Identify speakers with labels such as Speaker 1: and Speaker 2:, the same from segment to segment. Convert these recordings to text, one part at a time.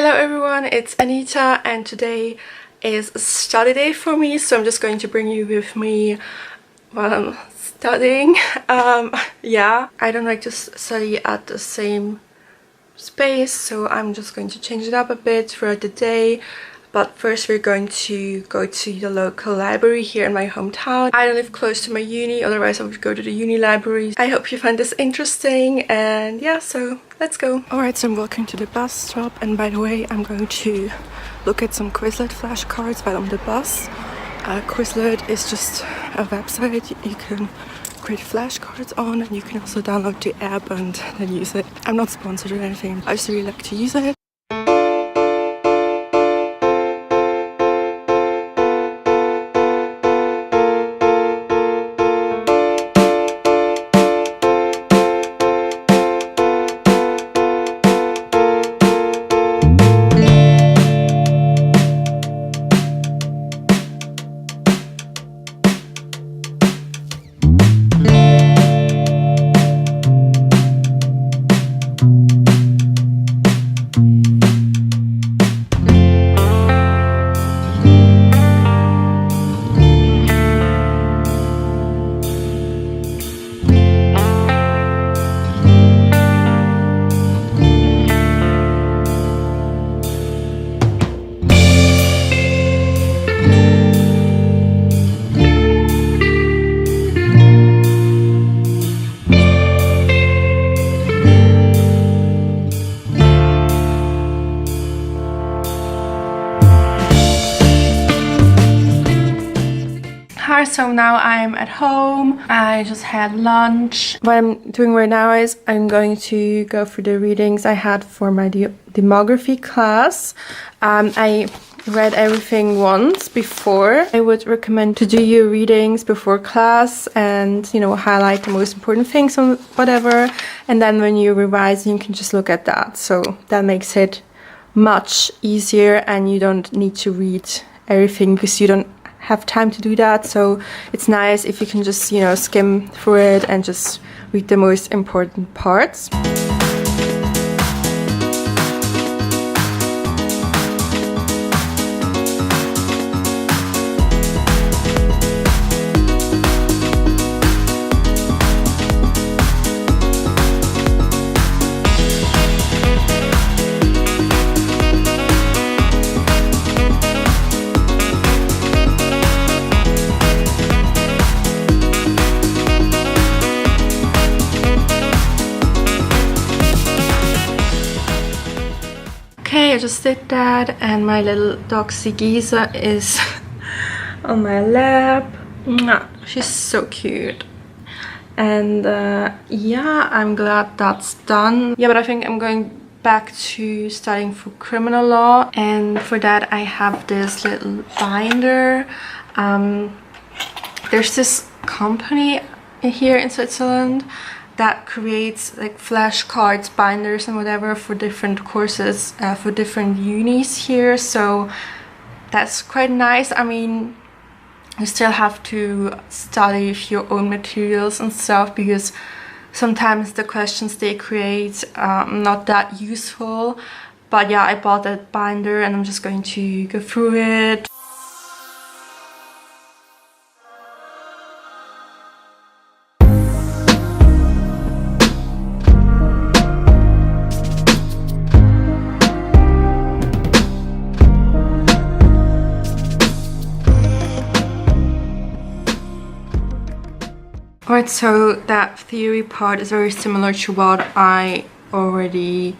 Speaker 1: Hello everyone, it's Anita and today is a study day for me, so I'm just going to bring you with me while I'm studying. Yeah, I don't like to study at the same space, so I'm just going to change it up a bit throughout the day. But first we're going to go to the local library here in my hometown. I don't live close to my uni, otherwise I would go to the uni library. I hope you find this interesting, and yeah, so let's go. Alright, so I'm walking to the bus stop, and by the way, I'm going to look at some Quizlet flashcards while on the bus. Quizlet is just a website you can create flashcards on, and you can also download the app and then use it. I'm not sponsored or anything, I just really like to use it. Hi, so now I'm at home. I just had lunch. What I'm doing right now is I'm going to go through the readings I had for my demography class. I read everything once before. I would recommend to do your readings before class and, you know, highlight the most important things on whatever. And then when you revise, you can just look at that. So that makes it much easier and you don't need to read everything because you don't have time to do that. So it's nice if you can just, you know, skim through it and just read the most important parts. Okay, I just did that, and my little dog Sigisa is on my lap. She's so cute. And yeah, I'm glad that's done. Yeah, but I think I'm going back to studying for criminal law, and for that I have this little binder. There's this company here in Switzerland that creates like flashcards, binders and whatever for different courses, for different unis here, so that's quite nice. I mean, you still have to study your own materials and stuff because sometimes the questions they create are not that useful, but yeah, I bought that binder and I'm just going to go through it. Alright, so that theory part is very similar to what I already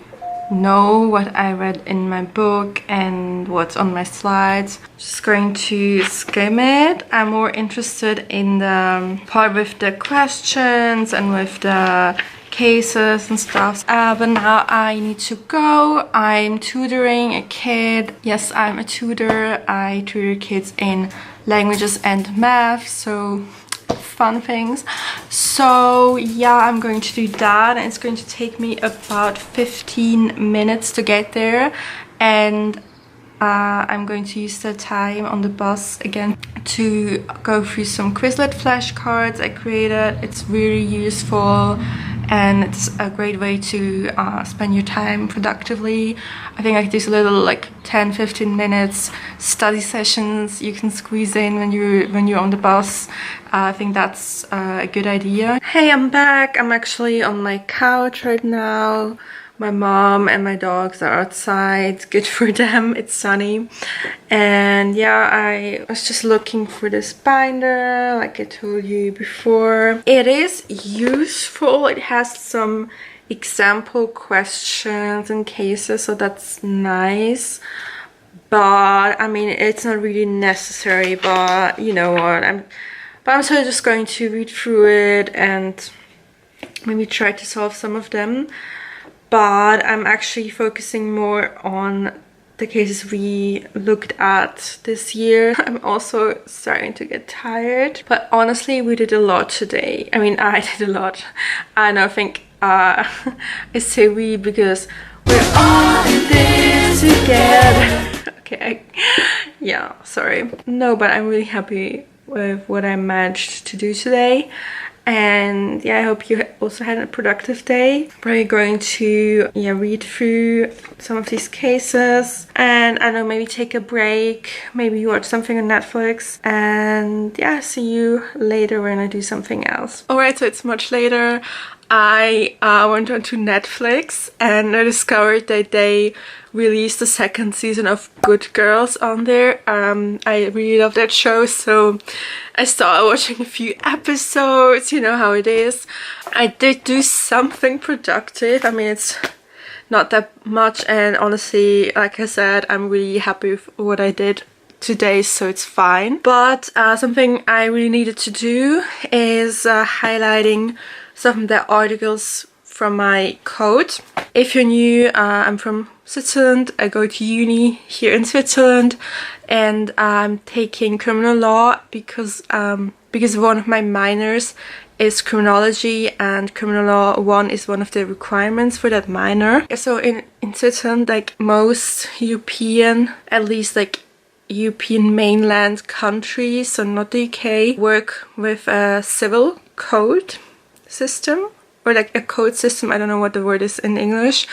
Speaker 1: know, what I read in my book and what's on my slides. Just going to skim it. I'm more interested in the part with the questions and with the cases and stuff. But now I need to go. I'm tutoring a kid. Yes, I'm a tutor. I tutor kids in languages and math, so fun things. So yeah, I'm going to do that, and it's going to take me about 15 minutes to get there, and I'm going to use the time on the bus again to go through some Quizlet flashcards I created. It's really useful and it's a great way to spend your time productively. I think like these little like 10-15 minutes study sessions you can squeeze in when you're on the bus. I think that's a good idea. Hey, I'm back. I'm actually on my couch right now. My mom and my dogs are outside. Good for them, it's sunny. And yeah, I was just looking for this binder like I told you before. It is useful. It has some example questions and cases, so that's nice. But I mean, it's not really necessary, but you know what, I'm still just going to read through it and maybe try to solve some of them. But I'm actually focusing more on the cases we looked at this year. I'm also starting to get tired, but honestly we did a lot today. I mean, I did a lot, and I think I say we because we're all in this together. Okay, yeah, sorry. No, but I'm really happy with what I managed to do today. And yeah, I hope you also had a productive day. Probably going to read through some of these cases, and I don't know, maybe take a break, maybe watch something on Netflix, and yeah, see you later when I do something else. Alright, so it's much later. I went on to Netflix and I discovered that they released the second season of Good Girls on there. I really love that show, so I started watching a few episodes. You know how it is. I did do something productive. I mean, it's not that much, and honestly, like I said, I'm really happy with what I did today, so it's fine. But something I really needed to do is highlighting some of the articles from my code. If you're new, I'm from Switzerland. I go to uni here in Switzerland, and I'm taking criminal law because one of my minors is criminology, and criminal law 1 is one of the requirements for that minor. So in Switzerland, like most European, at least like European mainland countries, so not the UK, work with a civil code system, or like a code system. I don't know what the word is in English.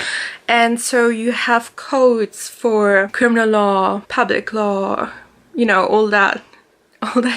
Speaker 1: And so you have codes for criminal law, public law, you know, all that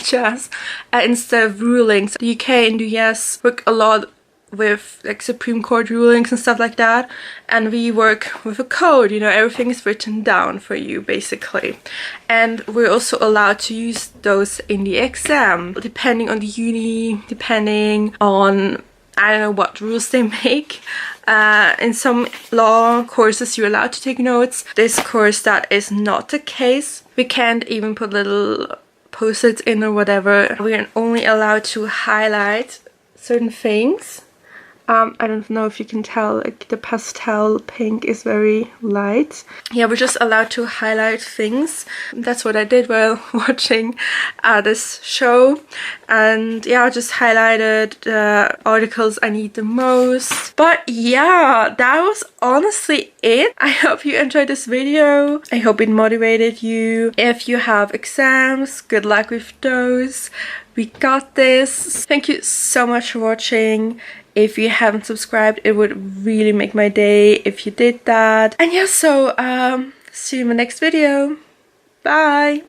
Speaker 1: jazz, instead of rulings. The UK and the US work a lot with like Supreme Court rulings and stuff like that, and we work with a code. You know, everything is written down for you basically, and we're also allowed to use those in the exam, depending on the uni, depending on I don't know what rules they make. In some law courses you're allowed to take notes. This course that is not the case. We can't even put little post-its in or whatever. We're only allowed to highlight certain things. I don't know if you can tell, like the pastel pink is very light. Yeah, we're just allowed to highlight things. That's what I did while watching this show. And yeah, I just highlighted the articles I need the most. But yeah, that was honestly it. I hope you enjoyed this video. I hope it motivated you. If you have exams, good luck with those. We got this. Thank you so much for watching. If you haven't subscribed, it would really make my day if you did that. And yeah, so see you in my next video. Bye!